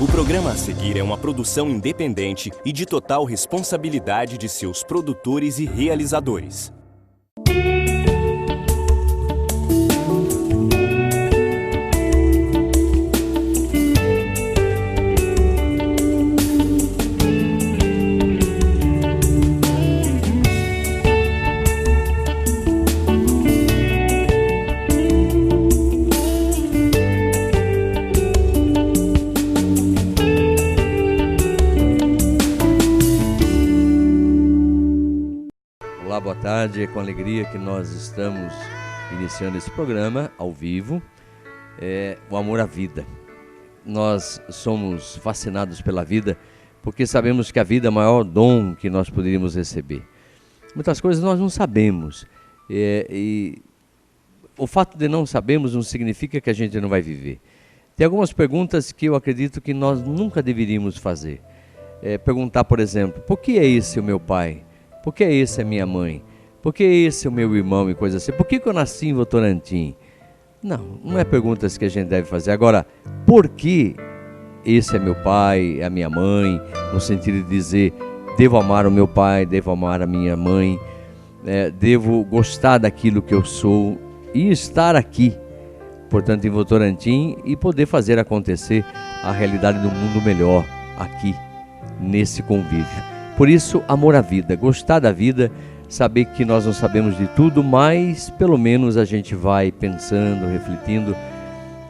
O programa a seguir é uma produção independente e de total responsabilidade de seus produtores e realizadores. Olá, boa tarde. É com alegria que nós estamos iniciando esse programa ao vivo, o amor à vida. Nós somos fascinados pela vida porque sabemos que a vida é o maior dom que nós poderíamos receber. Muitas coisas nós não sabemos e o fato de não sabermos não significa que a gente não vai viver. Tem algumas perguntas que eu acredito que nós nunca deveríamos fazer. Perguntar, por exemplo, por que é esse o meu pai? Por que esse é minha mãe? Por que esse é o meu irmão e coisa assim? Por que eu nasci em Votorantim? Não é perguntas que a gente deve fazer. Agora, por que esse é meu pai, é a minha mãe? No sentido de dizer, devo amar o meu pai, devo amar a minha mãe, devo gostar daquilo que eu sou e estar aqui, portanto, em Votorantim e poder fazer acontecer a realidade do mundo melhor aqui, nesse convívio. Por isso, amor à vida, gostar da vida, saber que nós não sabemos de tudo, mas pelo menos a gente vai pensando, refletindo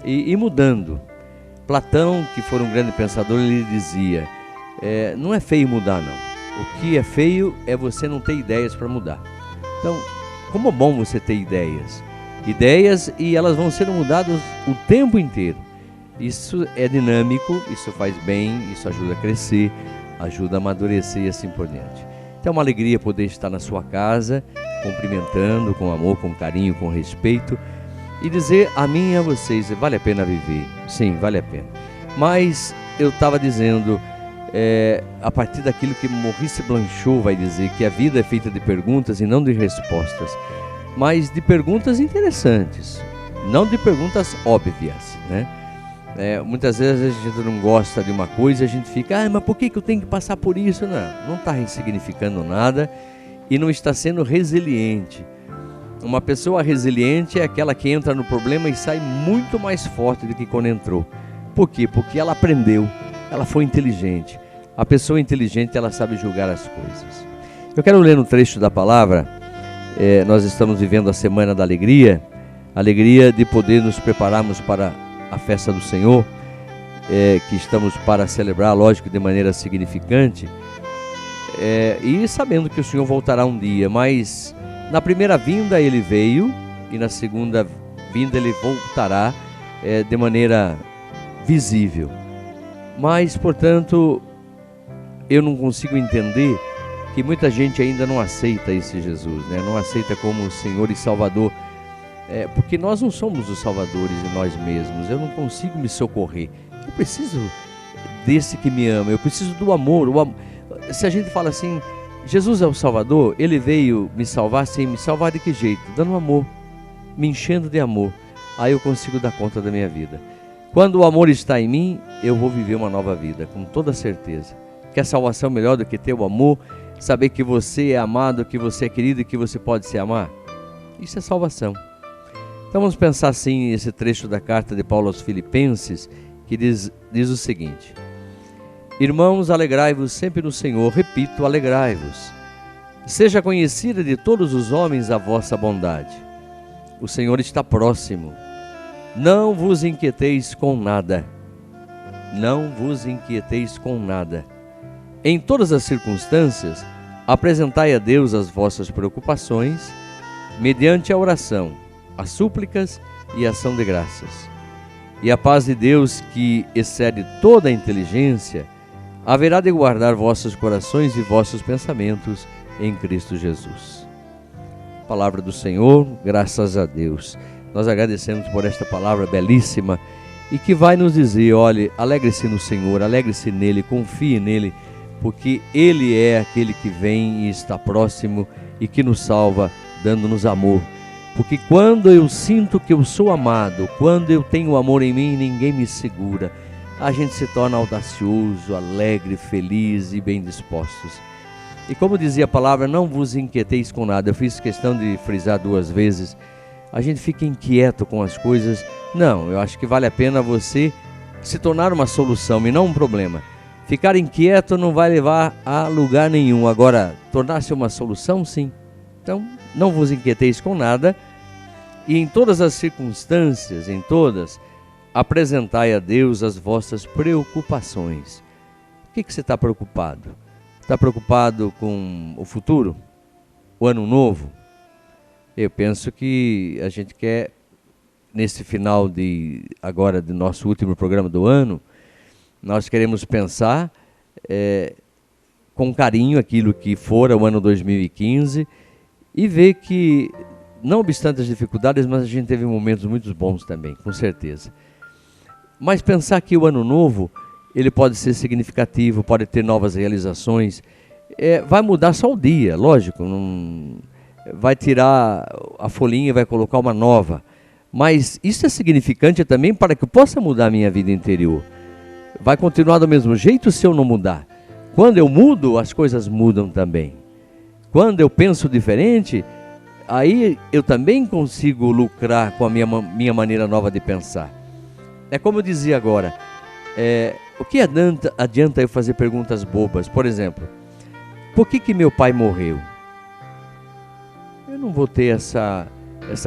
e mudando. Platão, que foi um grande pensador, ele dizia, não é feio mudar não, o que é feio é você não ter ideias para mudar. Então, como é bom você ter ideias e elas vão ser mudadas o tempo inteiro. Isso é dinâmico, isso faz bem, isso ajuda a crescer, ajuda a amadurecer e assim por diante. Então é uma alegria poder estar na sua casa, cumprimentando com amor, com carinho, com respeito e dizer a mim e a vocês, vale a pena viver? Sim, vale a pena. Mas eu estava dizendo, a partir daquilo que Maurice Blanchot vai dizer, que a vida é feita de perguntas e não de respostas, mas de perguntas interessantes, não de perguntas óbvias, né? Muitas vezes a gente não gosta de uma coisa e a gente fica, mas por que eu tenho que passar por isso? Não está ressignificando nada e não está sendo resiliente. Uma pessoa resiliente é aquela que entra no problema e sai muito mais forte do que quando entrou. Por quê? Porque ela aprendeu, ela foi inteligente. A pessoa inteligente, ela sabe julgar as coisas. Eu quero ler um trecho da palavra, nós estamos vivendo a Semana da Alegria, alegria de poder nos prepararmos para a festa do Senhor, que estamos para celebrar, lógico, de maneira significante, e sabendo que o Senhor voltará um dia, mas na primeira vinda ele veio e na segunda vinda ele voltará de maneira visível. Mas, portanto, eu não consigo entender que muita gente ainda não aceita esse Jesus, né? Não aceita como Senhor e Salvador. Porque nós não somos os salvadores de nós mesmos. Eu não consigo me socorrer. Eu preciso desse que me ama. Eu preciso do amor. Se a gente fala assim, Jesus é o Salvador, Ele veio me salvar, sim, me salvar de que jeito? Dando amor, me enchendo de amor. Aí eu consigo dar conta da minha vida. Quando o amor está em mim, eu vou viver uma nova vida, com toda certeza. Que a salvação é melhor do que ter o amor, saber que você é amado, que você é querido e que você pode se amar. Isso é salvação. Então vamos pensar assim esse trecho da carta de Paulo aos Filipenses, que diz o seguinte: irmãos, alegrai-vos sempre no Senhor, repito, alegrai-vos. Seja conhecida de todos os homens a vossa bondade. O Senhor está próximo. Não vos inquieteis com nada. Não vos inquieteis com nada. Em todas as circunstâncias, apresentai a Deus as vossas preocupações, mediante a oração, as súplicas e a ação de graças. E a paz de Deus, que excede toda a inteligência, haverá de guardar vossos corações e vossos pensamentos em Cristo Jesus. Palavra do Senhor, graças a Deus. Nós agradecemos por esta palavra belíssima e que vai nos dizer, olhe, alegre-se no Senhor, alegre-se nele, confie nele, porque Ele é aquele que vem e está próximo e que nos salva, dando-nos amor. Porque quando eu sinto que eu sou amado, quando eu tenho amor em mim, ninguém me segura. a gente se torna audacioso, alegre, feliz e bem dispostos. E como dizia a palavra, não vos inquieteis com nada. Eu fiz questão de frisar 2 vezes. A gente fica inquieto com as coisas. Não, eu acho que vale a pena você se tornar uma solução e não um problema. Ficar inquieto não vai levar a lugar nenhum. Agora, tornar-se uma solução, sim. Então, não vos inquieteis com nada. E em todas as circunstâncias, apresentai a Deus as vossas preocupações. O que você está preocupado? Está preocupado com o futuro? O ano novo? Eu penso que a gente quer, nesse final agora do nosso último programa do ano, nós queremos pensar com carinho aquilo que fora o ano 2015 e ver que, não obstante as dificuldades, mas a gente teve momentos muito bons também, com certeza. Mas pensar que o ano novo, ele pode ser significativo, pode ter novas realizações, vai mudar só o dia, lógico, não vai tirar a folhinha e vai colocar uma nova. Mas isso é significante também para que eu possa mudar a minha vida interior. Vai continuar do mesmo jeito se eu não mudar. Quando eu mudo, as coisas mudam também. Quando eu penso diferente, aí eu também consigo lucrar com a minha maneira nova de pensar. É como eu dizia agora, o que adianta eu fazer perguntas bobas? Por exemplo, por que meu pai morreu? Eu não vou ter essa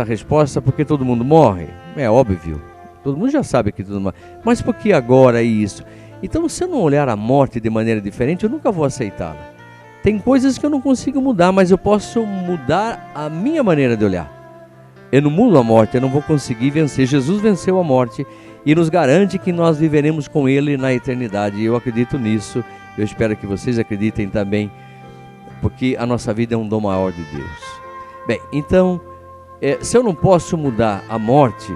resposta porque todo mundo morre. É óbvio, todo mundo já sabe que todo mundo morre. Mas por que agora é isso? Então, se eu não olhar a morte de maneira diferente, eu nunca vou aceitá-la. Tem coisas que eu não consigo mudar, mas eu posso mudar a minha maneira de olhar. Eu não mudo a morte, eu não vou conseguir vencer. Jesus venceu a morte e nos garante que nós viveremos com Ele na eternidade. E eu acredito nisso, eu espero que vocês acreditem também, porque a nossa vida é um dom maior de Deus. Bem, então, se eu não posso mudar a morte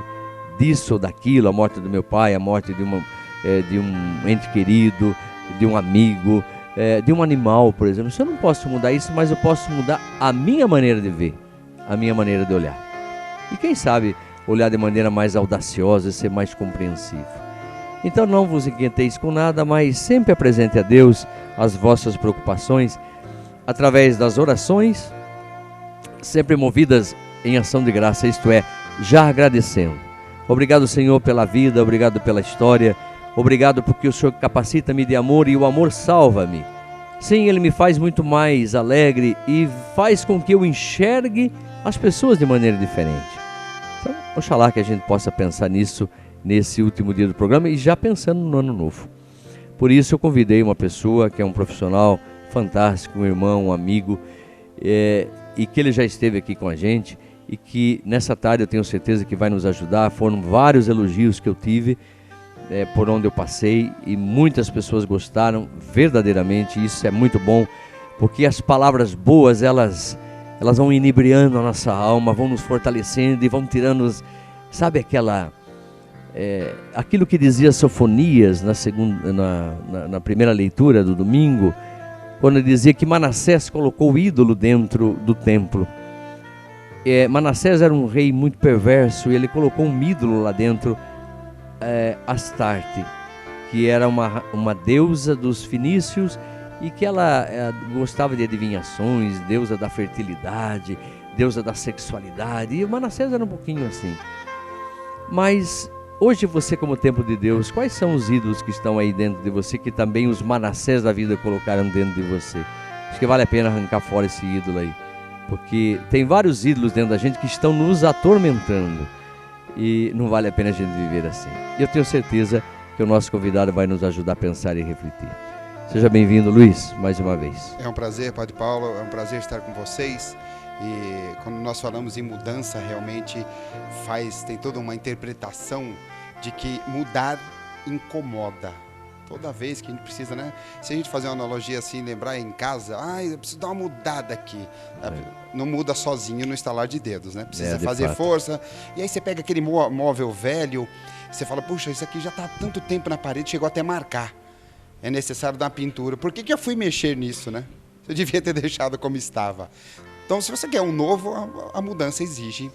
disso ou daquilo, a morte do meu pai, a morte de um ente querido, de um amigo, de um animal, por exemplo, se eu não posso mudar isso, mas eu posso mudar a minha maneira de ver, a minha maneira de olhar. E quem sabe olhar de maneira mais audaciosa e ser mais compreensivo. Então não vos inquieteis com nada, mas sempre apresente a Deus as vossas preocupações através das orações, sempre movidas em ação de graça, isto é, já agradecendo. Obrigado, Senhor, pela vida, obrigado pela história, obrigado porque o Senhor capacita-me de amor e o amor salva-me. Sim, Ele me faz muito mais alegre e faz com que eu enxergue as pessoas de maneira diferente. Então, oxalá que a gente possa pensar nisso nesse último dia do programa e já pensando no ano novo. Por isso eu convidei uma pessoa que é um profissional fantástico, um irmão, um amigo, e que ele já esteve aqui com a gente e que nessa tarde eu tenho certeza que vai nos ajudar. Foram vários elogios que eu tive por onde eu passei e muitas pessoas gostaram verdadeiramente. Isso é muito bom, porque as palavras boas, elas vão inebriando a nossa alma, vão nos fortalecendo e vão tirando, sabe aquilo que dizia Sofonias na primeira leitura do domingo, quando ele dizia que Manassés colocou o ídolo dentro do templo. Manassés era um rei muito perverso e ele colocou um ídolo lá dentro, Astarte, que era uma deusa dos fenícios e que ela gostava de adivinhações, deusa da fertilidade, deusa da sexualidade, e o Manassés era um pouquinho assim. Mas hoje você, como templo de Deus, quais são os ídolos que estão aí dentro de você, que também os Manassés da vida colocaram dentro de você? Acho que vale a pena arrancar fora esse ídolo aí, porque tem vários ídolos dentro da gente que estão nos atormentando e não vale a pena a gente viver assim. E eu tenho certeza que o nosso convidado vai nos ajudar a pensar e refletir. Seja bem-vindo, Luiz, mais uma vez. É um prazer, Padre Paulo, é um prazer estar com vocês. E quando nós falamos em mudança, realmente tem toda uma interpretação de que mudar incomoda. Toda vez que a gente precisa, né? Se a gente fazer uma analogia assim, lembrar em casa, eu preciso dar uma mudada aqui. Não muda sozinho no estalar de dedos, né? Precisa fazer força. E aí você pega aquele móvel velho, você fala, puxa, isso aqui já está há tanto tempo na parede, chegou até a marcar. É necessário dar uma pintura. Por que eu fui mexer nisso, né? Eu devia ter deixado como estava. Então, se você quer um novo, a mudança exige.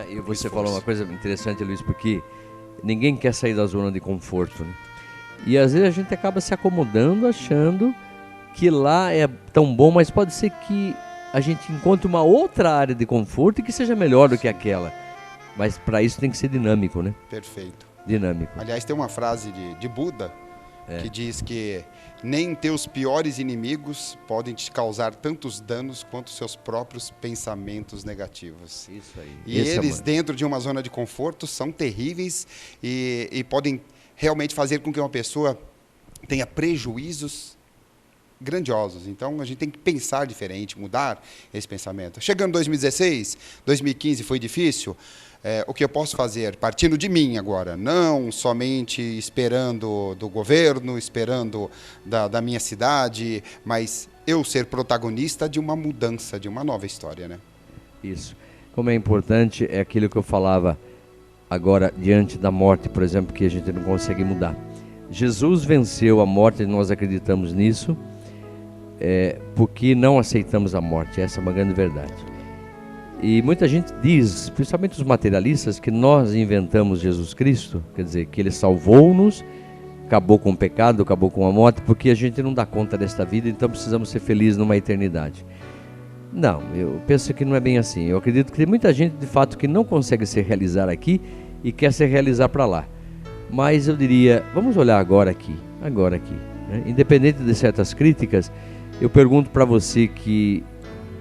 E você falou uma coisa interessante, Luiz, porque ninguém quer sair da zona de conforto, né? E às vezes a gente acaba se acomodando, achando que lá é tão bom, mas pode ser que a gente encontre uma outra área de conforto e que seja melhor do que aquela. Mas para isso tem que ser dinâmico, né? Perfeito. Dinâmico. Aliás, tem uma frase de Buda que diz que nem teus piores inimigos podem te causar tantos danos quanto seus próprios pensamentos negativos. Isso aí. E eles, dentro de uma zona de conforto, são terríveis e podem realmente fazer com que uma pessoa tenha prejuízos grandiosos. Então, a gente tem que pensar diferente, mudar esse pensamento. Chegando 2016, 2015 foi difícil. O que eu posso fazer? Partindo de mim agora, não somente esperando do governo, esperando da minha cidade, mas eu ser protagonista de uma mudança, de uma nova história, né? Isso. Como é importante, é aquilo que eu falava agora, diante da morte, por exemplo, que a gente não consegue mudar. Jesus venceu a morte, nós acreditamos nisso, porque não aceitamos a morte, essa é uma grande verdade. E muita gente diz, principalmente os materialistas, que nós inventamos Jesus Cristo, quer dizer, que Ele salvou-nos, acabou com o pecado, acabou com a morte, porque a gente não dá conta desta vida, então precisamos ser felizes numa eternidade. Não, eu penso que não é bem assim. Eu acredito que tem muita gente, de fato, que não consegue se realizar aqui e quer se realizar para lá. Mas eu diria, vamos olhar agora aqui, né? Independente de certas críticas, eu pergunto para você que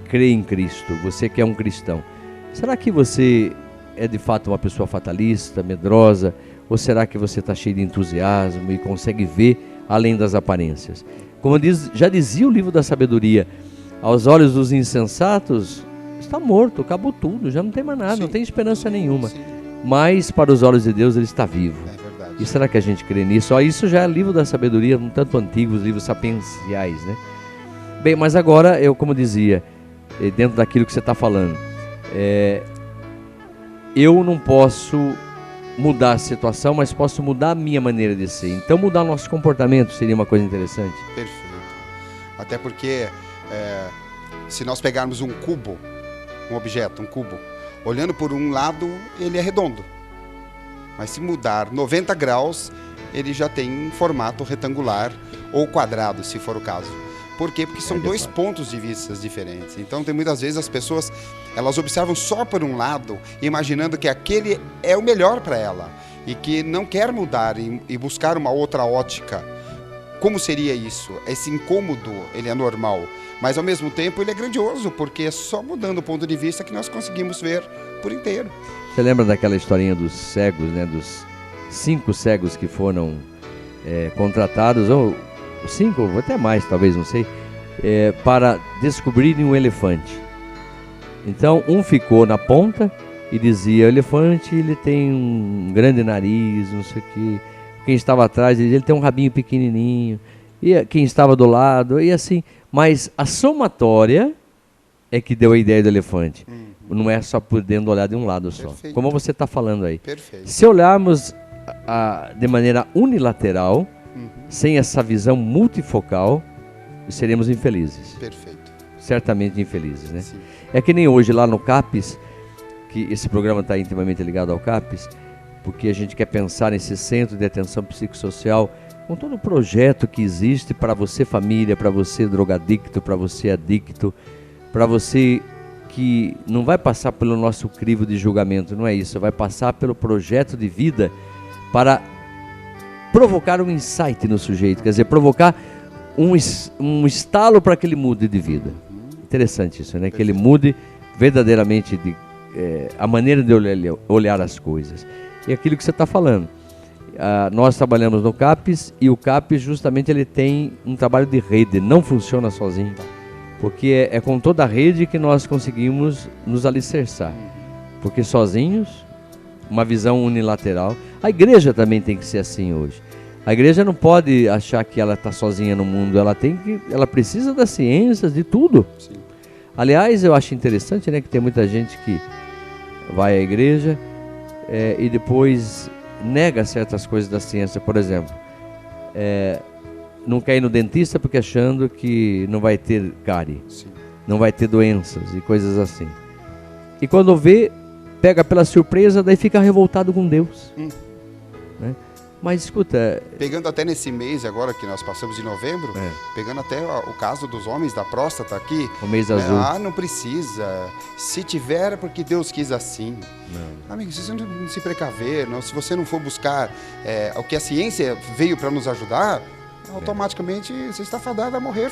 crê em Cristo, você que é um cristão, será que você é de fato uma pessoa fatalista, medrosa, ou será que você está cheio de entusiasmo e consegue ver além das aparências? Como já dizia o livro da sabedoria, aos olhos dos insensatos está morto, acabou tudo, já não tem mais nada, não tem esperança nenhuma. Sim. Mas para os olhos de Deus ele está vivo. É verdade. E será que a gente crê nisso? Isso já é livro da sabedoria, um tanto antigo, os livros sapienciais, né? Bem, mas agora eu, como dizia, dentro daquilo que você está falando, eu não posso mudar a situação, mas posso mudar a minha maneira de ser. Então mudar o nosso comportamento seria uma coisa interessante. Perfeito. Até porque se nós pegarmos um cubo, um objeto, um cubo, olhando por um lado ele é redondo, mas se mudar 90 graus ele já tem um formato retangular ou quadrado, se for o caso. Por quê? Porque são dois pontos de vista diferentes. Então, tem muitas vezes as pessoas, elas observam só por um lado, imaginando que aquele é o melhor para ela e que não quer mudar e buscar uma outra ótica. Como seria isso? Esse incômodo, ele é normal, mas ao mesmo tempo ele é grandioso, porque é só mudando o ponto de vista que nós conseguimos ver por inteiro. Você lembra daquela historinha dos cegos, né? Dos 5 cegos que foram contratados, ou 5, ou até mais, talvez, não sei, para descobrirem um elefante. Então, um ficou na ponta e dizia, o elefante ele tem um grande nariz, não sei o que. Quem estava atrás dizia, ele tem um rabinho pequenininho. E quem estava do lado, e assim. Mas a somatória é que deu a ideia do elefante. Não é só podendo olhar de um lado só. Perfeito. Como você está falando aí. Perfeito. Se olharmos de maneira unilateral, sem essa visão multifocal, seremos infelizes. Perfeito. Certamente infelizes, né? Sim. É que nem hoje lá no CAPES, que esse programa está intimamente ligado ao CAPES, porque a gente quer pensar nesse centro de atenção psicossocial, com todo o projeto que existe para você família, para você drogadicto, para você adicto, para você que não vai passar pelo nosso crivo de julgamento, não é isso, vai passar pelo projeto de vida para provocar um insight no sujeito, quer dizer, provocar um estalo para que ele mude de vida. Interessante isso, né? Que ele mude verdadeiramente a maneira de olhar as coisas. E aquilo que você está falando. Nós trabalhamos no CAPES e o CAPES justamente ele tem um trabalho de rede, não funciona sozinho. Porque é com toda a rede que nós conseguimos nos alicerçar. Porque sozinhos, uma visão unilateral. A igreja também tem que ser assim hoje. A igreja não pode achar que ela está sozinha no mundo, ela precisa das ciências, de tudo. Sim. Aliás, eu acho interessante, né, que tem muita gente que vai à igreja e depois nega certas coisas da ciência. Por exemplo, não quer ir no dentista porque achando que não vai ter cárie, Sim. não vai ter doenças e coisas assim. E quando vê, pega pela surpresa, daí fica revoltado com Deus. né? Mas escuta... Pegando até nesse mês agora que nós passamos de novembro, pegando até o caso dos homens da próstata aqui. O mês azul. Não precisa. Se tiver, é porque Deus quis assim. Não. Amigo, se você não se precaver, se você não for buscar o que a ciência veio para nos ajudar, automaticamente você está fadado a morrer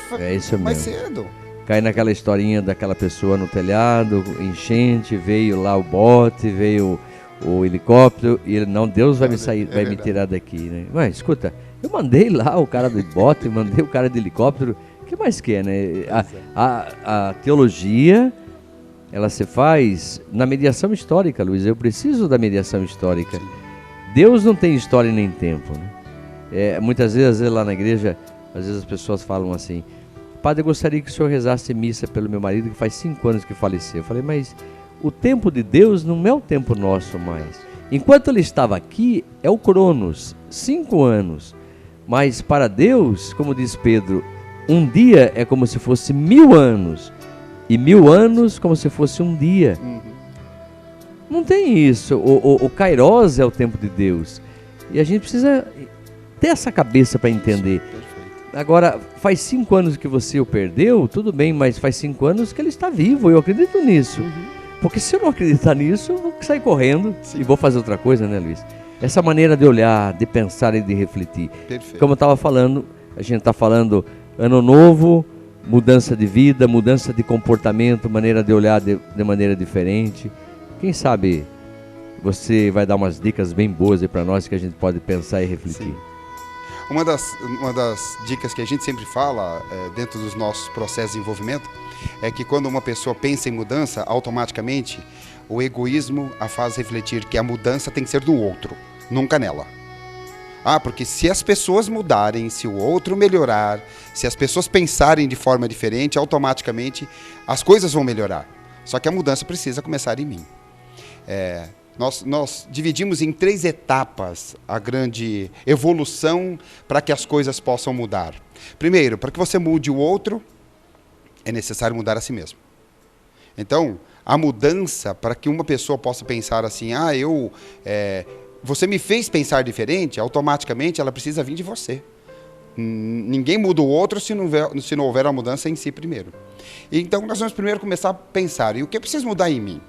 mais cedo. Cai naquela historinha daquela pessoa no telhado, enchente, veio lá o bote, veio o helicóptero, e ele, não, Deus vai me tirar daqui, né? Mas escuta, eu mandei lá o cara do bote, mandei o cara do helicóptero, o que mais que é, né? A teologia, ela se faz na mediação histórica, Luiz. Eu preciso da mediação histórica. Sim. Deus não tem história nem tempo, né? Muitas vezes lá na igreja, às vezes as pessoas falam assim: Padre, eu gostaria que o senhor rezasse missa pelo meu marido que faz 5 anos que faleceu. Eu falei, mas o tempo de Deus não é o tempo nosso mais. Enquanto ele estava aqui, é o Cronos, 5 anos. Mas para Deus, como diz Pedro, um dia é como se fosse 1000 anos. E 1000 anos como se fosse um dia. Não tem isso. O Kairos é o tempo de Deus. E a gente precisa ter essa cabeça para entender. Agora, faz 5 anos que você o perdeu, tudo bem, mas faz 5 anos que ele está vivo. Eu acredito nisso. Porque se eu não acreditar nisso, eu vou sair correndo. Sim. E vou fazer outra coisa, né, Luiz? Essa maneira de olhar, de pensar e de refletir. Perfeito. Como eu estava falando, a gente está falando ano novo, mudança de vida, mudança de comportamento, maneira de olhar de maneira diferente. Quem sabe você vai dar umas dicas bem boas aí para nós que a gente pode pensar e refletir. Sim. Uma das dicas que a gente sempre fala dentro dos nossos processos de envolvimento é que quando uma pessoa pensa em mudança, automaticamente o egoísmo a faz refletir que a mudança tem que ser do outro, nunca nela. Porque se as pessoas mudarem, se o outro melhorar, se as pessoas pensarem de forma diferente, automaticamente as coisas vão melhorar. Só que a mudança precisa começar em mim. Nós dividimos em 3 etapas a grande evolução para que as coisas possam mudar. Primeiro, para que você mude o outro, é necessário mudar a si mesmo. Então, a mudança, para que uma pessoa possa pensar assim, você me fez pensar diferente, automaticamente ela precisa vir de você. Ninguém muda o outro se não houver a mudança em si primeiro. Então, nós vamos primeiro começar a pensar, e o que eu preciso mudar em mim?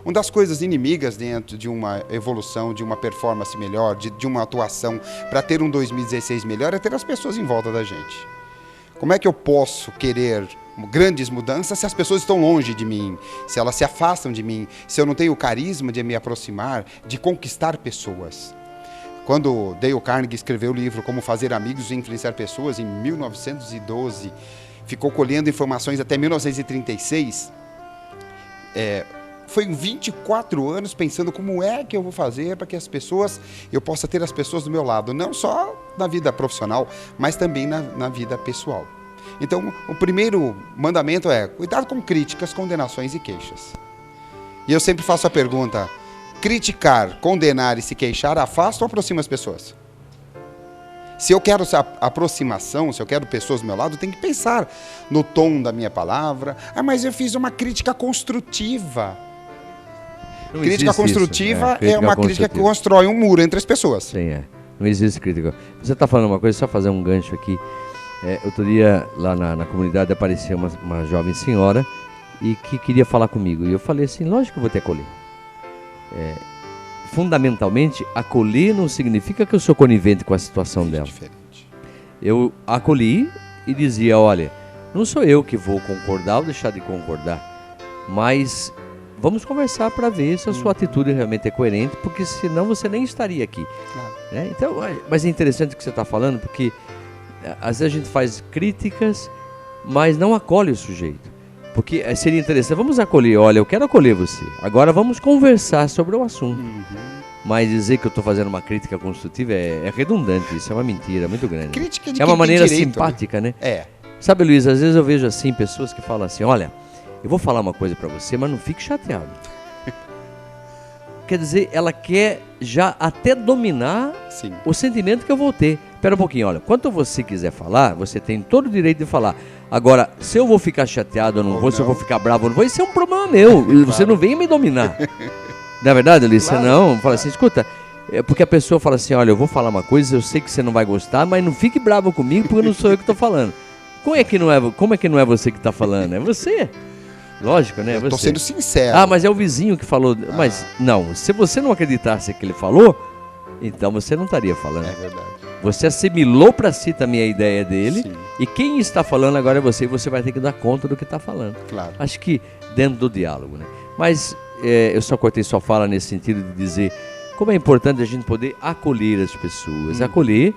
Uma das coisas inimigas dentro de uma evolução, de uma performance melhor, de uma atuação para ter um 2016 melhor, é ter as pessoas em volta da gente. Como é que eu posso querer grandes mudanças se as pessoas estão longe de mim, se elas se afastam de mim, se eu não tenho o carisma de me aproximar, de conquistar pessoas? Quando Dale Carnegie escreveu o livro Como Fazer Amigos e Influenciar Pessoas, em 1912, ficou colhendo informações até 1936, foi 24 anos pensando como é que eu vou fazer para que eu possa ter as pessoas do meu lado, não só na vida profissional, mas também na vida pessoal. Então, o primeiro mandamento é cuidado com críticas, condenações e queixas. E eu sempre faço a pergunta: criticar, condenar e se queixar afasta ou aproxima as pessoas? Se eu quero aproximação, se eu quero pessoas do meu lado, eu tenho que pensar no tom da minha palavra. Mas eu fiz uma crítica construtiva. Crítica construtiva é uma crítica que constrói um muro entre as pessoas. Sim, não existe crítica. Você está falando uma coisa, só fazer um gancho aqui. Outro dia, lá na comunidade, apareceu uma jovem senhora e que queria falar comigo. E eu falei assim, lógico que eu vou te acolher. Fundamentalmente, acolher não significa que eu sou conivente com a situação dela. Diferente. Eu acolhi e dizia, olha, não sou eu que vou concordar ou deixar de concordar, mas vamos conversar para ver se a sua atitude realmente é coerente, porque senão você nem estaria aqui. Claro. Então, mas é interessante o que você está falando, porque às vezes a gente faz críticas, mas não acolhe o sujeito. Porque seria interessante, vamos acolher, olha, eu quero acolher você, agora vamos conversar sobre o assunto. Mas dizer que eu estou fazendo uma crítica construtiva é redundante, isso é uma mentira muito grande. Crítica de é uma maneira direito, simpática, né? Sabe, Luiz, às vezes eu vejo assim, pessoas que falam assim, olha, eu vou falar uma coisa para você, mas não fique chateado. Quer dizer, ela quer já até dominar o sentimento que eu vou ter. Espera um pouquinho, olha, quando você quiser falar, você tem todo o direito de falar. Agora, se eu vou ficar chateado ou não vou, se eu vou ficar bravo ou não vou, isso é um problema meu. Claro. Você não vem me dominar. Não é verdade, Alice? Claro. Não, fala assim, escuta, É porque a pessoa fala assim, olha, eu vou falar uma coisa, eu sei que você não vai gostar, mas não fique bravo comigo porque não sou eu que estou falando. Como é que não é você que está falando? É você. Lógico, né? Eu tô sendo sincero. Ah, mas é o vizinho que falou. Mas não, se você não acreditasse que ele falou, então você não estaria falando. É verdade. Você assimilou para si também a ideia dele. Sim. E quem está falando agora é você, e você vai ter que dar conta do que está falando. Claro. Acho que dentro do diálogo, né? Mas eu só cortei sua fala nesse sentido de dizer como é importante a gente poder acolher as pessoas, acolher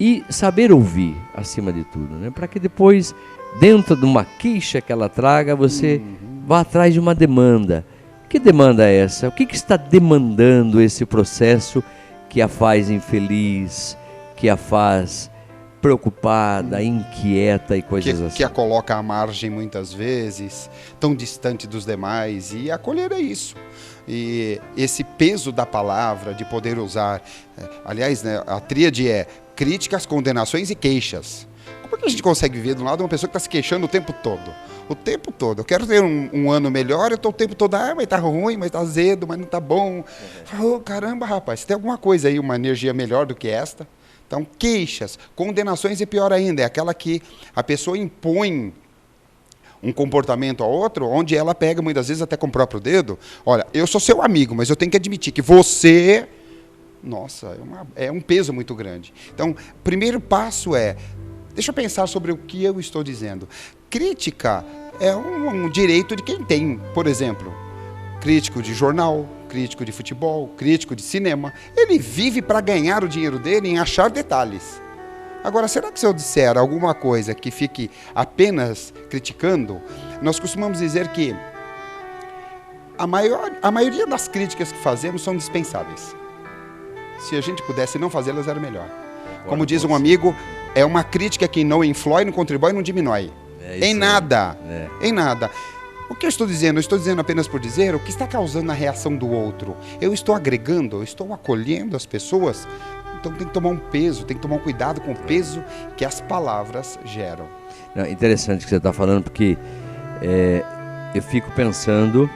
e saber ouvir, acima de tudo, né? Para que depois, dentro de uma queixa que ela traga, você vá atrás de uma demanda. Que demanda é essa? O que está demandando esse processo que a faz infeliz, que a faz preocupada, inquieta e coisas assim? Que a coloca à margem muitas vezes, tão distante dos demais, e acolher é isso. E esse peso da palavra, de poder usar, aliás, né, a tríade é críticas, condenações e queixas. Como é que a gente consegue viver do lado de uma pessoa que está se queixando o tempo todo? O tempo todo. Eu quero ter um ano melhor, eu estou o tempo todo, mas tá ruim, mas tá azedo, mas não tá bom. Oh, caramba, rapaz, tem alguma coisa aí, uma energia melhor do que esta? Então, queixas, condenações e pior ainda, é aquela que a pessoa impõe um comportamento a outro, onde ela pega muitas vezes até com o próprio dedo. Olha, eu sou seu amigo, mas eu tenho que admitir que você... Nossa, é um peso muito grande. Então, o primeiro passo é, deixa eu pensar sobre o que eu estou dizendo. Crítica é um direito de quem tem, por exemplo, crítico de jornal, crítico de futebol, crítico de cinema. Ele vive para ganhar o dinheiro dele em achar detalhes. Agora, será que se eu disser alguma coisa que fique apenas criticando, nós costumamos dizer que a maioria das críticas que fazemos são dispensáveis. Se a gente pudesse não fazê-las, era melhor. Como diz um amigo, é uma crítica que não influi, não contribui e não diminui. Em nada. Em nada. O que eu estou dizendo? Eu estou dizendo apenas por dizer o que está causando a reação do outro. Eu estou agregando, eu estou acolhendo as pessoas. Então tem que tomar um peso, tem que tomar um cuidado com o peso que as palavras geram. Não, interessante o que você está falando, porque eu fico pensando,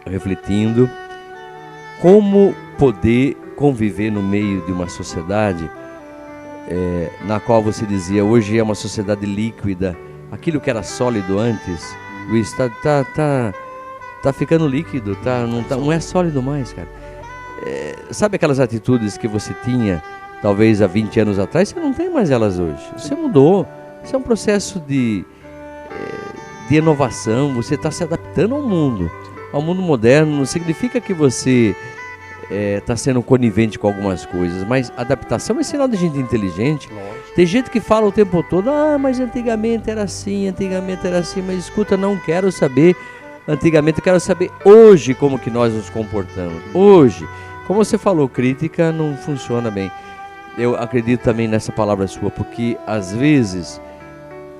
refletindo, como poder conviver no meio de uma sociedade na qual você dizia, hoje é uma sociedade líquida. Aquilo que era sólido antes, Luiz, tá ficando líquido, não é sólido mais, cara. Sabe aquelas atitudes que você tinha, talvez há 20 anos atrás, você não tem mais elas hoje. Você mudou. Isso é um processo de inovação, você está se adaptando ao mundo moderno. Não significa que você está sendo conivente com algumas coisas, mas adaptação é sinal de gente inteligente. Lógico. Tem gente que fala o tempo todo, mas antigamente era assim, mas escuta, não quero saber antigamente, eu quero saber hoje como que nós nos comportamos. Hoje, como você falou, crítica não funciona bem. Eu acredito também nessa palavra sua, porque às vezes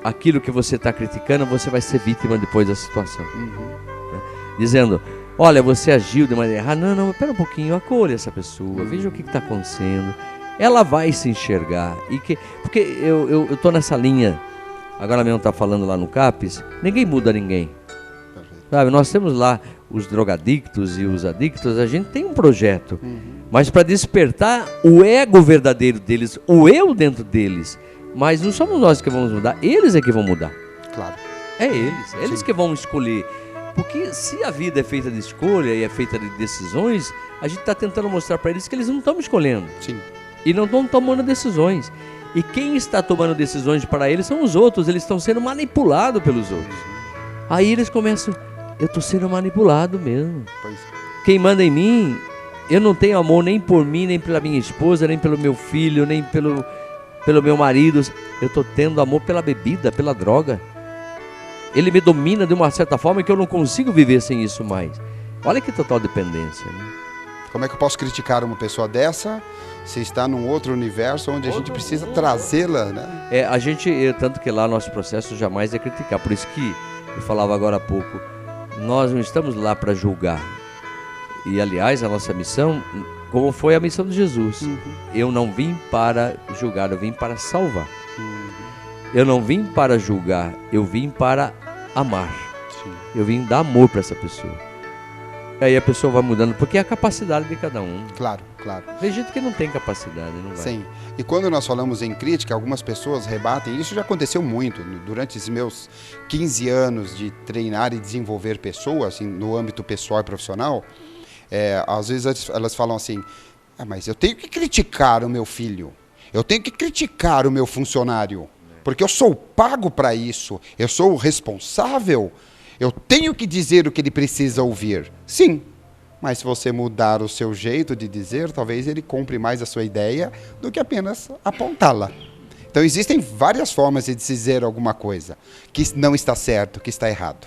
aquilo que você está criticando, você vai ser vítima depois da situação. Né? Dizendo, olha, você agiu de maneira errada. Não, espera um pouquinho, acolha essa pessoa, veja o que está acontecendo. Ela vai se enxergar. Porque eu estou nessa linha, agora mesmo está falando lá no CAPES, ninguém muda ninguém. Sabe, nós temos lá os drogadictos e os adictos, a gente tem um projeto, mas para despertar o ego verdadeiro deles, o eu dentro deles. Mas não somos nós que vamos mudar, eles é que vão mudar. Claro. É eles que vão escolher. Porque se a vida é feita de escolha e é feita de decisões, a gente está tentando mostrar para eles que eles não estão escolhendo. Sim. E não estão tomando decisões. E quem está tomando decisões para eles são os outros, eles estão sendo manipulados pelos outros. Aí eles começam, eu estou sendo manipulado mesmo. Pois. Quem manda em mim, eu não tenho amor nem por mim, nem pela minha esposa, nem pelo meu filho, nem pelo meu marido. Eu estou tendo amor pela bebida, pela droga. Ele me domina de uma certa forma que eu não consigo viver sem isso mais. Olha que total dependência, né? Como é que eu posso criticar uma pessoa dessa se está num outro universo onde a gente precisa trazê-la, né? Tanto que lá nosso processo jamais é criticar. Por isso que eu falava agora há pouco, nós não estamos lá para julgar. E aliás, a nossa missão, como foi a missão de Jesus, eu não vim para julgar, eu vim para salvar. Eu não vim para julgar, eu vim para amar. Sim. Eu vim dar amor para essa pessoa. Aí a pessoa vai mudando, porque é a capacidade de cada um. Claro, claro. Tem gente que não tem capacidade, não vai. Sim. E quando nós falamos em crítica, algumas pessoas rebatem, isso já aconteceu muito, durante os meus 15 anos de treinar e desenvolver pessoas, assim, no âmbito pessoal e profissional, às vezes elas falam assim, mas eu tenho que criticar o meu filho, eu tenho que criticar o meu funcionário, porque eu sou pago para isso, eu sou o responsável, eu tenho que dizer o que ele precisa ouvir. Sim. Mas se você mudar o seu jeito de dizer, talvez ele compre mais a sua ideia do que apenas apontá-la. Então existem várias formas de dizer alguma coisa que não está certo, que está errado.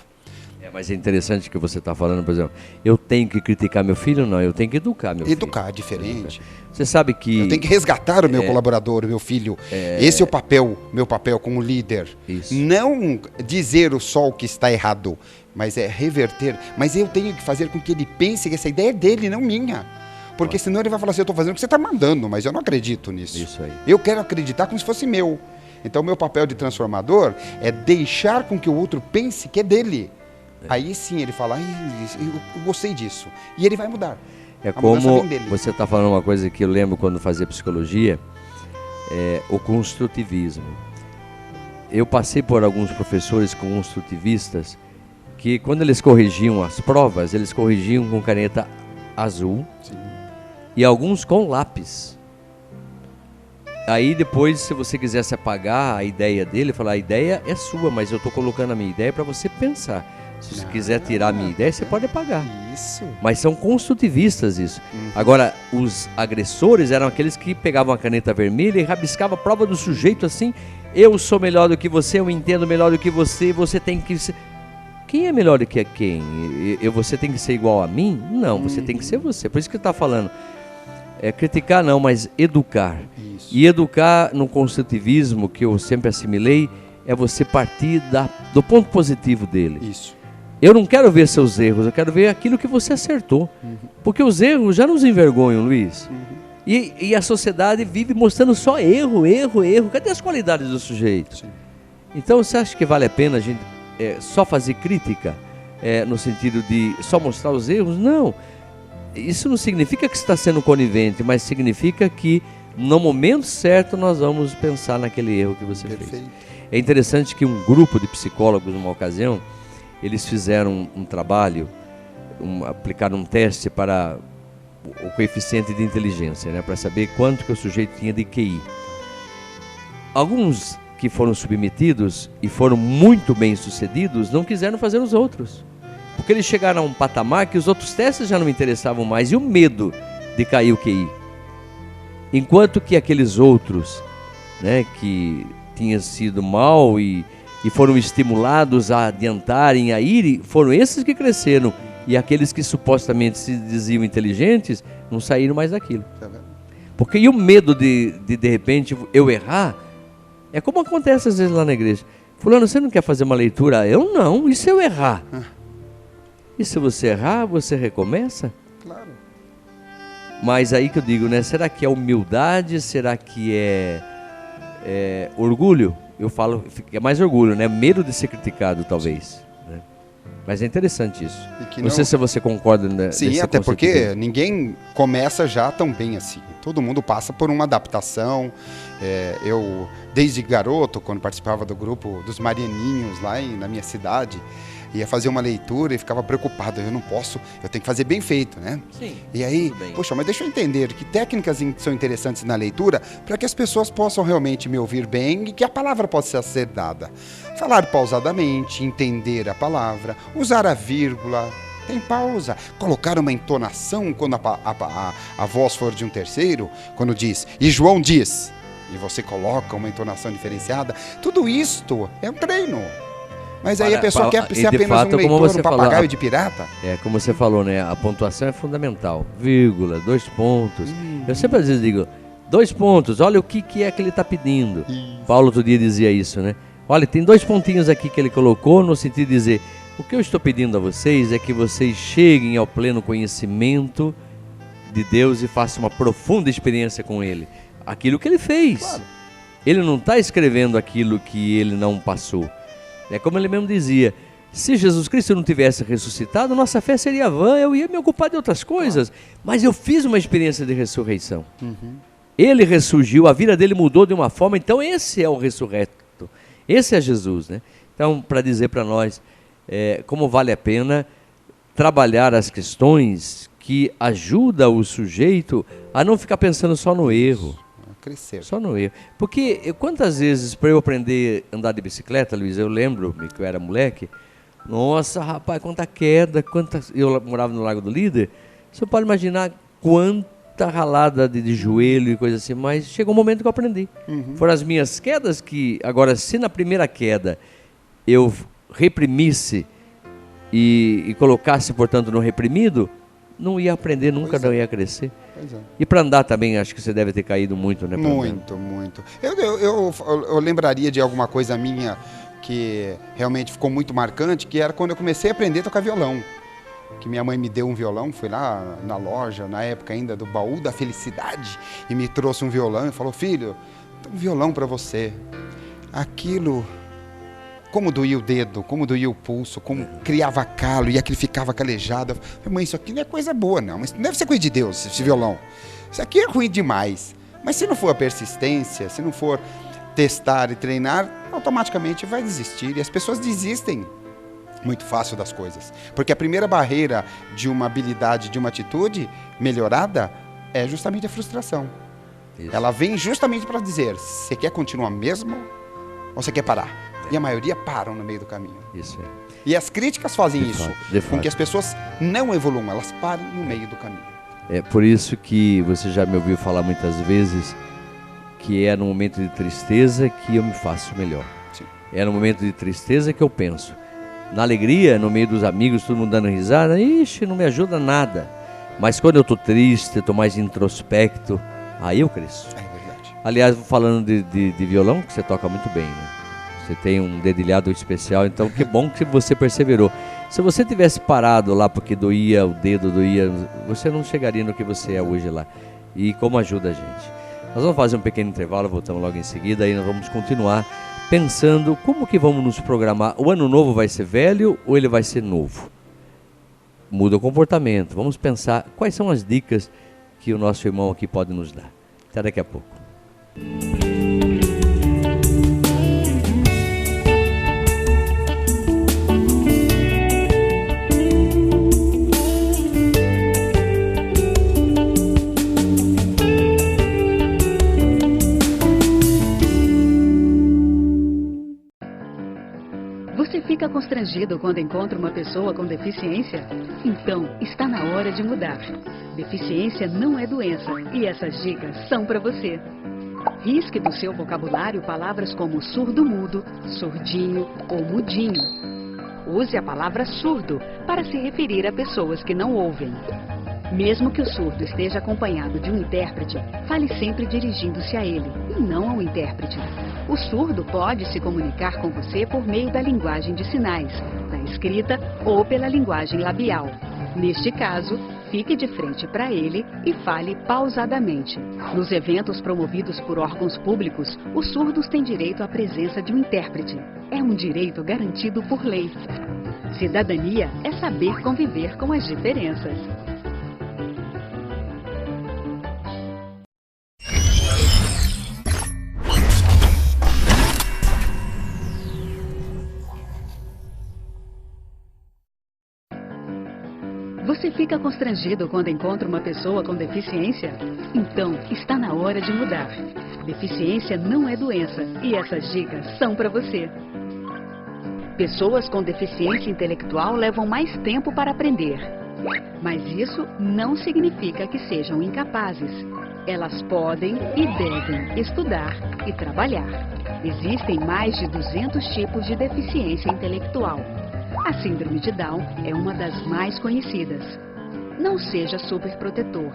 Mas é interessante que você está falando, por exemplo, eu tenho que criticar meu filho? Não, eu tenho que educar meu filho. Educar é diferente. Você sabe que... Eu tenho que resgatar o meu colaborador, o meu filho. Esse é o papel, meu papel como líder. Isso. Não dizer só o que está errado, mas é reverter. Mas eu tenho que fazer com que ele pense que essa ideia é dele, não minha. Porque senão ele vai falar assim, eu estou fazendo o que você está mandando, mas eu não acredito nisso. Isso aí. Eu quero acreditar como se fosse meu. Então, o meu papel de transformador é deixar com que o outro pense que é dele. Aí sim ele fala, eu gostei disso. E ele vai mudar. É como você está falando uma coisa que eu lembro quando fazia psicologia, o construtivismo. Eu passei por alguns professores construtivistas que quando eles corrigiam as provas, eles corrigiam com caneta azul. Sim. E alguns com lápis. Aí depois, se você quisesse apagar a ideia dele, falar, a ideia é sua, mas eu estou colocando a minha ideia para você pensar. Se você quiser tirar a minha ideia, você pode apagar. Isso. Mas são construtivistas isso. Agora, os agressores eram aqueles que pegavam a caneta vermelha e rabiscavam a prova do sujeito assim, eu sou melhor do que você, eu entendo melhor do que você, você tem que ser... Quem é melhor do que quem? Você tem que ser igual a mim? Não, você tem que ser você. Por isso que está falando. Criticar não, mas educar. Isso. E educar no construtivismo, que eu sempre assimilei, é você partir do ponto positivo dele. Isso. Eu não quero ver seus erros, eu quero ver aquilo que você acertou. Porque os erros já nos envergonham, Luiz. E a sociedade vive mostrando só erro, erro, erro. Cadê as qualidades do sujeito? Sim. Então, você acha que vale a pena a gente só fazer crítica? No sentido de só mostrar os erros? Não. Isso não significa que você está sendo conivente, mas significa que no momento certo nós vamos pensar naquele erro que você fez. É interessante que um grupo de psicólogos, numa ocasião, eles fizeram um trabalho, aplicaram um teste para o coeficiente de inteligência, né, para saber quanto que o sujeito tinha de QI. Alguns que foram submetidos e foram muito bem sucedidos não quiseram fazer os outros, porque eles chegaram a um patamar que os outros testes já não me interessavam mais, e o medo de cair o QI. Enquanto que aqueles outros, né, que tinham sido mal e foram estimulados a adiantarem, a irem, foram esses que cresceram. E aqueles que supostamente se diziam inteligentes, não saíram mais daquilo. Porque e o medo de repente, eu errar, é como acontece às vezes lá na igreja. Fulano, você não quer fazer uma leitura? Eu não, e se eu errar? E se você errar, você recomeça? Claro. Mas aí que eu digo, né? Será que é humildade? Será que é orgulho? Eu falo, é mais orgulho, né? Medo de ser criticado, talvez. Né? Mas é interessante isso. Não sei se você concorda, né? Sim, até porque ninguém começa já tão bem assim. Todo mundo passa por uma adaptação. Eu, desde garoto, quando participava do grupo dos Marianinhos lá na minha cidade, ia fazer uma leitura e ficava preocupado, eu não posso, eu tenho que fazer bem feito, né? Sim. E aí, poxa, mas deixa eu entender que técnicas são interessantes na leitura para que as pessoas possam realmente me ouvir bem e que a palavra possa ser dada. Falar pausadamente, entender a palavra, usar a vírgula, tem pausa, colocar uma entonação quando a voz for de um terceiro, quando diz, e João diz, e você coloca uma entonação diferenciada, tudo isto é um treino. Mas aí a pessoa quer ser apenas fato, um leitor, um papagaio falou, de pirata? Como você falou, né? A pontuação é fundamental. Vírgula, 2 pontos. Eu sempre às vezes digo, 2 pontos, olha o que é que ele está pedindo. Paulo outro dia dizia isso, né? Olha, tem 2 pontinhos aqui que ele colocou no sentido de dizer, o que eu estou pedindo a vocês é que vocês cheguem ao pleno conhecimento de Deus e façam uma profunda experiência com Ele. Aquilo que Ele fez. Claro. Ele não está escrevendo aquilo que Ele não passou. É como ele mesmo dizia, Se Jesus Cristo não tivesse ressuscitado, nossa fé seria vã, eu ia me ocupar de outras coisas. Mas eu fiz uma experiência de ressurreição. Ele ressurgiu, a vida dele mudou de uma forma, então esse é o ressurreto. Esse é Jesus, né? Então, para dizer para nós como vale a pena trabalhar as questões que ajudam o sujeito a não ficar pensando só no erro. Crescer. Só no erro. Porque quantas vezes, para eu aprender a andar de bicicleta, Luiz, eu lembro que eu era moleque, nossa, rapaz, quanta queda, eu morava no Lago do Líder, você pode imaginar quanta ralada de joelho e coisa assim, mas chegou um momento que eu aprendi. Foram as minhas quedas que, agora, se na primeira queda eu reprimisse e colocasse, portanto, no reprimido, não ia aprender nunca, não ia crescer. E para andar também, acho que você deve ter caído muito, né? Muito, muito. Eu lembraria de alguma coisa minha que realmente ficou muito marcante, que era quando eu comecei a aprender a tocar violão. Que minha mãe me deu um violão, fui lá na loja, na época ainda do Baú da Felicidade, e me trouxe um violão e falou, filho, tem um violão para você. Aquilo, como doía o dedo, como doía o pulso, como criava calo e aquilo ficava calejado. Eu falei, mãe, isso aqui não é coisa boa não, mas não deve ser coisa de Deus, esse violão. Isso aqui é ruim demais. Mas se não for a persistência, se não for testar e treinar, automaticamente vai desistir. E as pessoas desistem muito fácil das coisas. Porque a primeira barreira de uma habilidade, de uma atitude melhorada, é justamente a frustração. Isso. Ela vem justamente para dizer, você quer continuar mesmo ou você quer parar? E a maioria param no meio do caminho. Isso é. E as críticas fazem isso, com que as pessoas não evoluam, elas param no meio do caminho. É por isso que você já me ouviu falar muitas vezes que é no momento de tristeza que eu me faço melhor. Sim. É no momento de tristeza que eu penso. Na alegria, no meio dos amigos, todo mundo dando risada, ixi, não me ajuda nada. Mas quando eu estou triste, eu estou mais introspecto, aí eu cresço. É verdade. Aliás, falando de violão, que você toca muito bem, né? Você tem um dedilhado especial, então que bom que você perseverou. Se você tivesse parado lá porque doía o dedo, você não chegaria no que você é hoje lá. E como ajuda a gente. Nós vamos fazer um pequeno intervalo, voltamos logo em seguida, aí nós vamos continuar pensando como que vamos nos programar. O ano novo vai ser velho ou ele vai ser novo? Muda o comportamento. Vamos pensar quais são as dicas que o nosso irmão aqui pode nos dar. Até daqui a pouco. Você fica constrangido quando encontra uma pessoa com deficiência? Então, está na hora de mudar. Deficiência não é doença e essas dicas são para você. Risque do seu vocabulário palavras como surdo-mudo, surdinho ou mudinho. Use a palavra surdo para se referir a pessoas que não ouvem. Mesmo que o surdo esteja acompanhado de um intérprete, fale sempre dirigindo-se a ele e não ao intérprete. O surdo pode se comunicar com você por meio da linguagem de sinais, da escrita ou pela linguagem labial. Neste caso, fique de frente para ele e fale pausadamente. Nos eventos promovidos por órgãos públicos, os surdos têm direito à presença de um intérprete. É um direito garantido por lei. Cidadania é saber conviver com as diferenças. Você fica constrangido quando encontra uma pessoa com deficiência? Então, está na hora de mudar. Deficiência não é doença e essas dicas são para você. Pessoas com deficiência intelectual levam mais tempo para aprender. Mas isso não significa que sejam incapazes. Elas podem e devem estudar e trabalhar. Existem mais de 200 tipos de deficiência intelectual. A síndrome de Down é uma das mais conhecidas. Não seja superprotetor.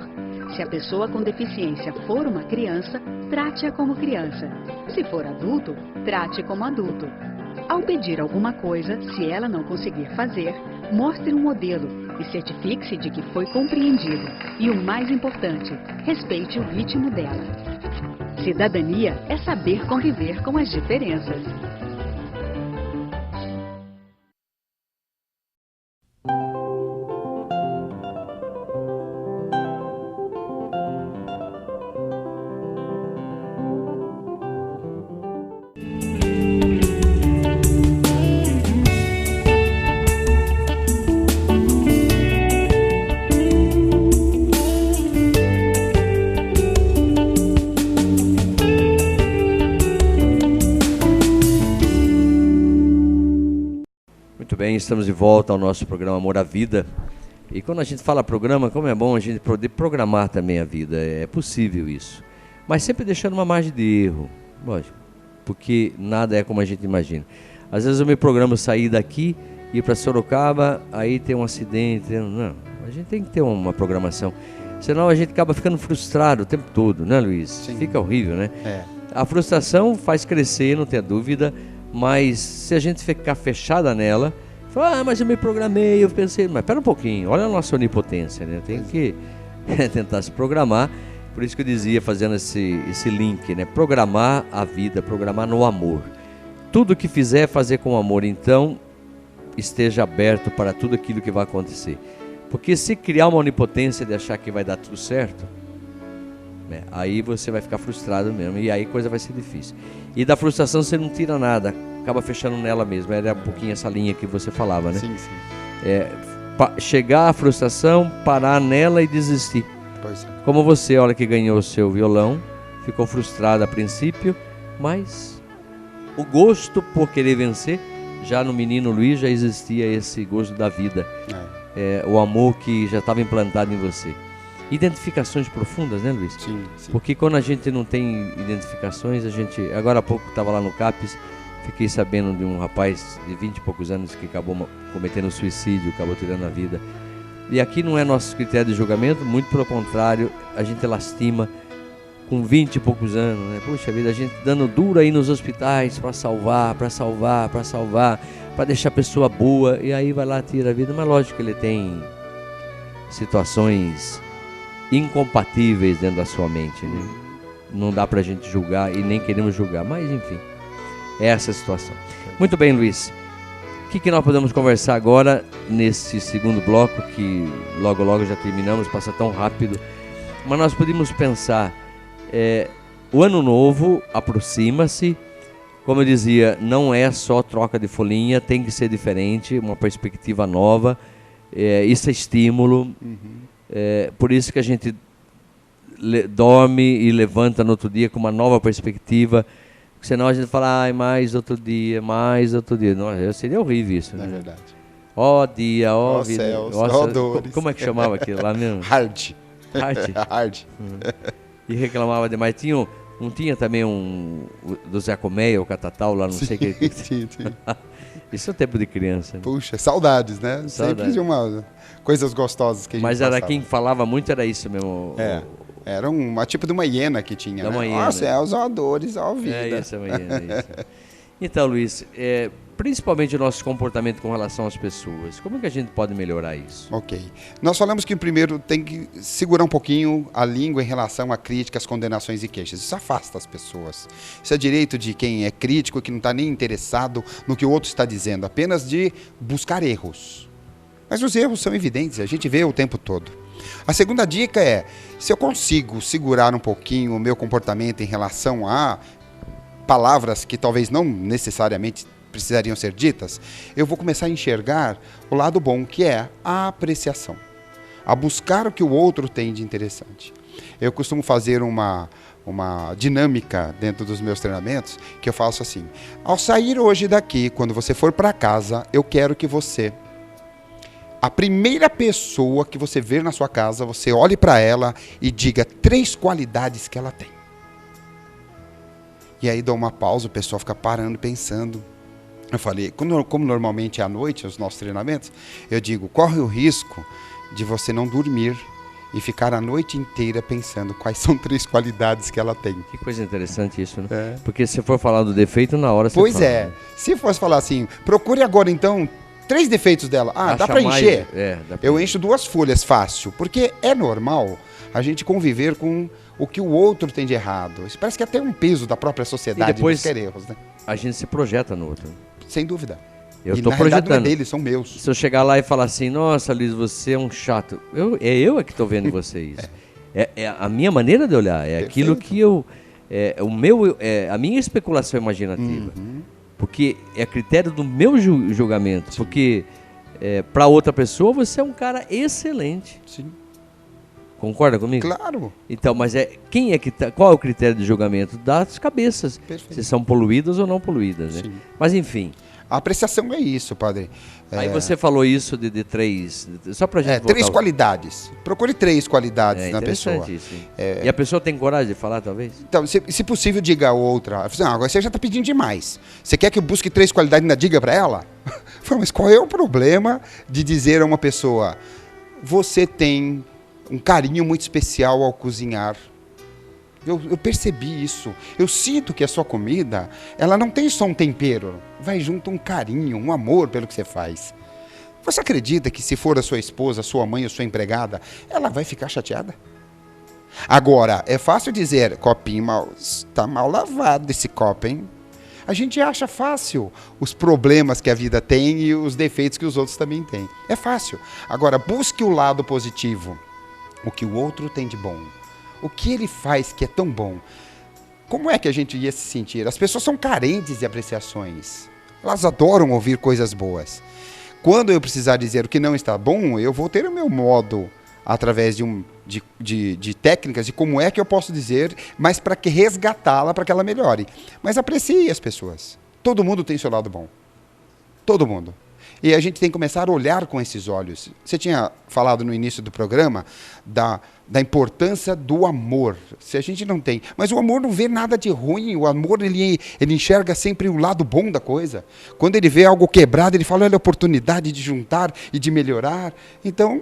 Se a pessoa com deficiência for uma criança, trate-a como criança. Se for adulto, trate como adulto. Ao pedir alguma coisa, se ela não conseguir fazer, mostre um modelo e certifique-se de que foi compreendido. E o mais importante, respeite o ritmo dela. Cidadania é saber conviver com as diferenças. bem, estamos de volta ao nosso programa Amor à Vida. E quando a gente fala programa, como é bom a gente poder programar também a vida, é possível isso. Mas sempre deixando uma margem de erro, lógico, porque nada é como a gente imagina. Às vezes eu me programo sair daqui, ir para Sorocaba, aí tem um acidente, não, a gente tem que ter uma programação, senão a gente acaba ficando frustrado o tempo todo, né, Luiz? Sim. Fica horrível, né? É. A frustração faz crescer, não tenha dúvida, mas se a gente ficar fechada nela, fala, mas eu me programei, eu pensei, mas pera um pouquinho, olha a nossa onipotência, né? Tem que tentar se programar. Por isso que eu dizia, fazendo esse link, né? Programar a vida, programar no amor. Tudo que fizer, fazer com amor. Então, esteja aberto para tudo aquilo que vai acontecer. Porque se criar uma onipotência de achar que vai dar tudo certo, né? Aí você vai ficar frustrado mesmo. E aí a coisa vai ser difícil. E da frustração você não tira nada, acaba fechando nela mesmo. Era um pouquinho essa linha que você falava, né? Sim, sim. Chegar à frustração, parar nela e desistir. Pois é. Como você, olha, que ganhou o seu violão, ficou frustrado a princípio, mas o gosto por querer vencer, já no menino Luiz já existia esse gosto da vida, o amor que já estava implantado em você. Identificações profundas, né, Luiz? Sim, sim. Porque quando a gente não tem identificações, agora há pouco estava lá no CAPES, fiquei sabendo de um rapaz de 20 e poucos anos que acabou cometendo suicídio, acabou tirando a vida. E aqui não é nosso critério de julgamento, muito pelo contrário, a gente lastima com 20 e poucos anos, né? Puxa vida, a gente dando duro aí nos hospitais para salvar, para deixar a pessoa boa, e aí vai lá, tira a vida. Mas lógico que ele tem situações incompatíveis dentro da sua mente, né? Não dá pra gente julgar e nem queremos julgar, mas enfim, é essa a situação. Muito bem, Luiz. O que nós podemos conversar agora nesse segundo bloco, que logo já terminamos, passa tão rápido, mas nós podemos pensar, o ano novo aproxima-se, como eu dizia, não é só troca de folhinha, tem que ser diferente, uma perspectiva nova, isso é estímulo, por isso que a gente dorme e levanta no outro dia com uma nova perspectiva. Senão a gente fala, mais outro dia. Não, seria horrível isso, né? É verdade. Ó dia, ó vida. Céus, ó dores. Como é que chamava aquilo lá mesmo? Hard. Hard. E reclamava demais. Não tinha também do Zé Colmeia, o Catatal lá, não sei o que. Sim. Isso é o tempo de criança. Né? Puxa, saudades, né? Sempre de coisas gostosas que a gente Mas era passava. quem falava muito, era isso mesmo. Era tipo de uma hiena que tinha, da né? Ó céus, ó dores, ó vida. É isso, uma hiena, é isso. Então, Luiz, principalmente o nosso comportamento com relação às pessoas, como é que a gente pode melhorar isso? Ok. Nós falamos que primeiro tem que segurar um pouquinho a língua em relação a críticas, condenações e queixas. Isso afasta as pessoas. Isso é direito de quem é crítico, que não está nem interessado no que o outro está dizendo, apenas de buscar erros. Mas os erros são evidentes, a gente vê o tempo todo. A segunda dica é, se eu consigo segurar um pouquinho o meu comportamento em relação a palavras que talvez não necessariamente precisariam ser ditas, eu vou começar a enxergar o lado bom, que é a apreciação. A buscar o que o outro tem de interessante. Eu costumo fazer uma dinâmica dentro dos meus treinamentos, que eu faço assim, ao sair hoje daqui, quando você for para casa, eu quero que você... A primeira pessoa que você ver na sua casa, você olhe para ela e diga 3 qualidades que ela tem. E aí dou uma pausa, o pessoal fica parando e pensando. Eu falei, como normalmente é à noite, os nossos treinamentos, eu digo, corre o risco de você não dormir e ficar a noite inteira pensando quais são 3 qualidades que ela tem. Que coisa interessante isso, né? Porque se for falar do defeito, na hora você Pois fala. é. Se fosse falar assim, procure agora então 3 defeitos dela. Dá para encher? Dá pra Eu encho 2 folhas fácil, porque é normal a gente conviver com o que o outro tem de errado. Isso parece que é até um peso da própria sociedade, e depois buscar erros, né? A gente se projeta no outro. Sem dúvida. Eu e estou na realidade projetando. não é deles, são meus. Se eu chegar lá e falar assim, nossa, Luiz, você é um chato. Eu que estou vendo vocês. É a minha maneira de olhar, é aquilo que eu... a minha especulação imaginativa. Porque é critério do meu julgamento. Sim. Porque para outra pessoa você é um cara excelente. Sim. Concorda comigo? Claro. Então, mas quem é que tá? Qual é o critério de julgamento? Das cabeças. Perfeito. Se são poluídas ou não poluídas, né? Sim. Mas enfim. A apreciação é isso, padre. Aí você falou isso de três, só pra gente voltar. 3 qualidades. Procure 3 qualidades na pessoa. Isso. E a pessoa tem coragem de falar, talvez? Então, se possível, diga outra. Não, agora você já está pedindo demais. Você quer que eu busque 3 qualidades e ainda diga para ela? Mas qual é o problema de dizer a uma pessoa: você tem um carinho muito especial ao cozinhar? Eu percebi isso. Eu sinto que a sua comida, ela não tem só um tempero. Vai junto um carinho, um amor pelo que você faz. Você acredita que se for a sua esposa, a sua mãe ou sua empregada, ela vai ficar chateada? Agora, é fácil dizer, copinho está mal lavado esse copo, hein? A gente acha fácil os problemas que a vida tem e os defeitos que os outros também têm. É fácil. Agora, busque o lado positivo. O que o outro tem de bom. O que ele faz que é tão bom? Como é que a gente ia se sentir? As pessoas são carentes de apreciações. Elas adoram ouvir coisas boas. Quando eu precisar dizer o que não está bom, eu vou ter o meu modo através de técnicas de como é que eu posso dizer, mas para que resgatá-la, para que ela melhore. Mas aprecie as pessoas. Todo mundo tem seu lado bom. Todo mundo. E a gente tem que começar a olhar com esses olhos. Você tinha falado no início do programa da importância do amor. Se a gente não tem... Mas o amor não vê nada de ruim. O amor, ele enxerga sempre o lado bom da coisa. Quando ele vê algo quebrado, ele fala, olha a oportunidade de juntar e de melhorar. Então,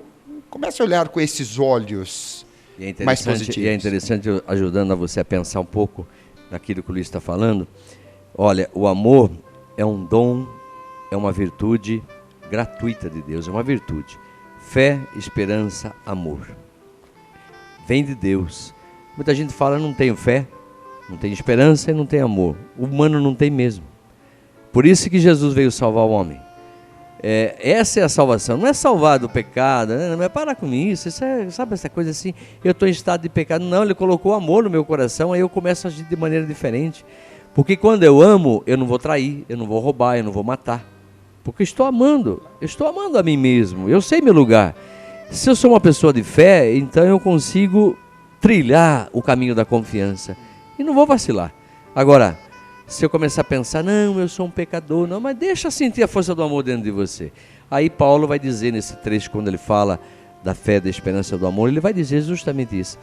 comece a olhar com esses olhos mais positivos. E é interessante, ajudando a você a pensar um pouco naquilo que o Luiz está falando. Olha, o amor é um dom, é uma virtude gratuita de Deus, é uma virtude. Fé, esperança, amor. Vem de Deus. Muita gente fala, não tenho fé, não tenho esperança e não tenho amor. O humano não tem mesmo. Por isso que Jesus veio salvar o homem. Essa é a salvação. Não é salvar do pecado, né? Não é parar com isso. Sabe essa coisa assim, eu estou em estado de pecado. Não, ele colocou amor no meu coração, aí eu começo a agir de maneira diferente. Porque quando eu amo, eu não vou trair, eu não vou roubar, eu não vou matar. Porque eu estou amando a mim mesmo, eu sei meu lugar. Se eu sou uma pessoa de fé, então eu consigo trilhar o caminho da confiança e não vou vacilar. Agora, se eu começar a pensar, não, eu sou um pecador, não, mas deixa sentir a força do amor dentro de você. Aí Paulo vai dizer nesse trecho, quando ele fala da fé, da esperança, do amor, ele vai dizer justamente isso.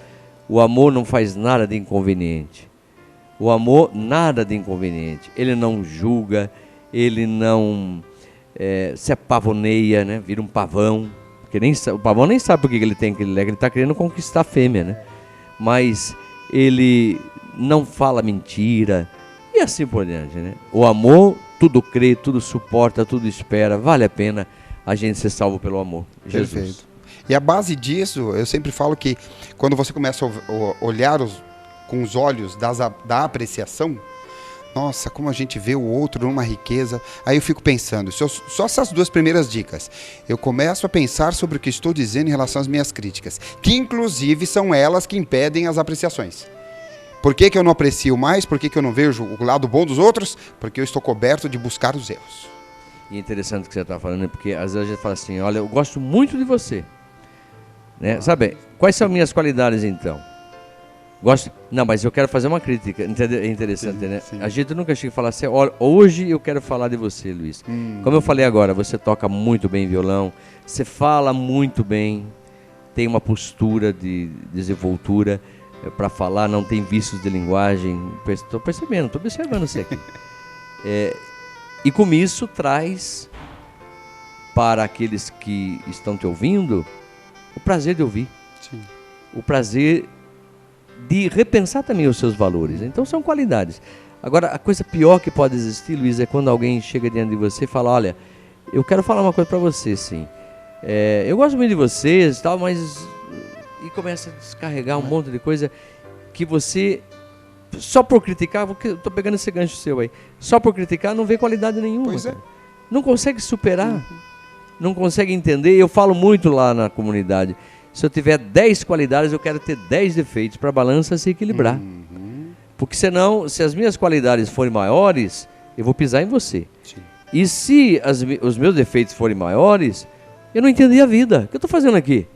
O amor não faz nada de inconveniente. O amor, nada de inconveniente. Ele não julga, ele não se apavoneia, né? Vira um pavão. Porque o pavão nem sabe por que ele tem aquele leque, ele está querendo conquistar a fêmea, né? Mas ele não fala mentira e assim por diante, né? O amor, tudo crê, tudo suporta, tudo espera. Vale a pena a gente ser salvo pelo amor. Jesus. Perfeito. E a base disso, eu sempre falo que quando você começa a olhar com os olhos da apreciação, nossa, como a gente vê o outro numa riqueza. Aí eu fico pensando, só essas 2 primeiras dicas. Eu começo a pensar sobre o que estou dizendo em relação às minhas críticas, que inclusive são elas que impedem as apreciações. Por que eu não aprecio mais? Por que eu não vejo o lado bom dos outros? Porque eu estou coberto de buscar os erros. E é interessante o que você está falando, porque às vezes a gente fala assim, olha, eu gosto muito de você. Né? Sabe, quais são minhas qualidades então? Gosto? Não, mas eu quero fazer uma crítica. É interessante, sim, né? Sim. A gente nunca chega a falar assim, olha, hoje eu quero falar de você, Luiz. Como eu falei agora, você toca muito bem violão, você fala muito bem, tem uma postura de desenvoltura para falar, não tem vícios de linguagem. Estou percebendo, estou observando você aqui. E com isso traz para aqueles que estão te ouvindo o prazer de ouvir. Sim. O prazer de repensar também os seus valores. Então são qualidades. Agora, a coisa pior que pode existir, Luiz, é quando alguém chega diante de você e fala, olha, eu quero falar uma coisa para você, sim. Eu gosto muito de vocês e tal, mas... E começa a descarregar um monte de coisa que você, só por criticar, eu tô pegando esse gancho seu aí, só por criticar não vê qualidade nenhuma. Pois é. Não consegue superar, não consegue entender. Eu falo muito lá na comunidade, se eu tiver 10 qualidades, eu quero ter 10 defeitos para a balança se equilibrar. Porque senão, se as minhas qualidades forem maiores, eu vou pisar em você. Sim. E se os meus defeitos forem maiores, eu não entendi a vida. O que eu estou fazendo aqui?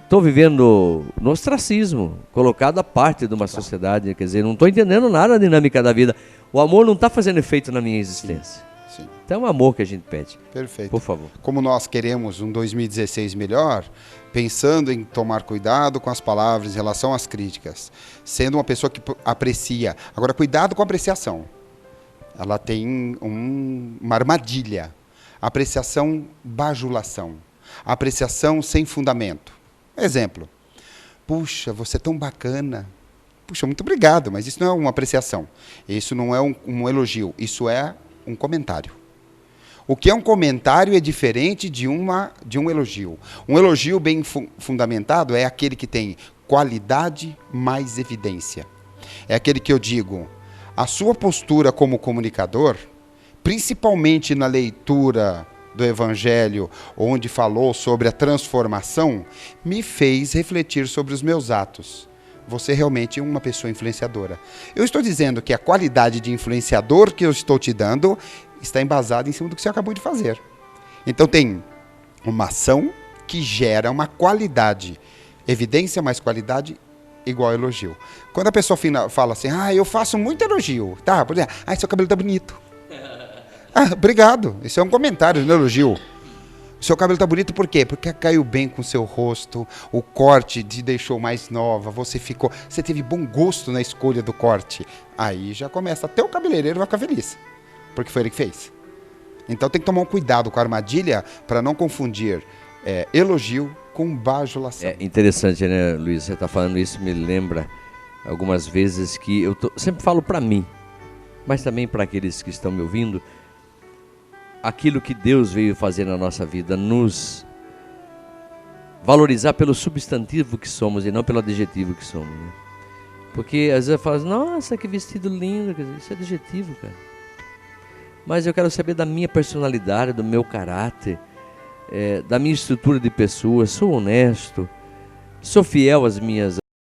Estou vivendo no ostracismo, colocado à parte de uma sociedade. Quer dizer, não estou entendendo nada da dinâmica da vida. O amor não está fazendo efeito na minha existência. Sim. Então é o amor que a gente pede. Perfeito. Por favor. Como nós queremos um 2016 melhor, pensando em tomar cuidado com as palavras em relação às críticas, sendo uma pessoa que aprecia. Agora, cuidado com a apreciação. Ela tem uma armadilha. Apreciação, bajulação. Apreciação sem fundamento. Exemplo. Puxa, você é tão bacana. Puxa, muito obrigado, mas isso não é uma apreciação. Isso não é um elogio. Isso é um comentário. O que é um comentário é diferente de um elogio. Um elogio bem fundamentado é aquele que tem qualidade mais evidência. É aquele que eu digo, a sua postura como comunicador, principalmente na leitura do Evangelho, onde falou sobre a transformação, me fez refletir sobre os meus atos. Você realmente é uma pessoa influenciadora. Eu estou dizendo que a qualidade de influenciador que eu estou te dando está embasada em cima do que você acabou de fazer. Então tem uma ação que gera uma qualidade. Evidência mais qualidade igual elogio. Quando a pessoa fala assim, eu faço muito elogio. Tá, por exemplo, seu cabelo tá bonito. Obrigado. Isso é um comentário, não é elogio. O seu cabelo tá bonito por quê? Porque caiu bem com o seu rosto, o corte te deixou mais nova, você teve bom gosto na escolha do corte. Aí já começa, até o cabeleireiro vai ficar feliz, porque foi ele que fez. Então tem que tomar um cuidado com a armadilha para não confundir elogio com bajulação. É interessante, né, Luiz? Você está falando isso, me lembra algumas vezes que eu sempre falo para mim, mas também para aqueles que estão me ouvindo, aquilo que Deus veio fazer na nossa vida, nos valorizar pelo substantivo que somos e não pelo adjetivo que somos, né? Porque às vezes eu falo, nossa, que vestido lindo, isso é adjetivo, cara. Mas eu quero saber da minha personalidade, do meu caráter, da minha estrutura de pessoa. Sou honesto, sou fiel às minhas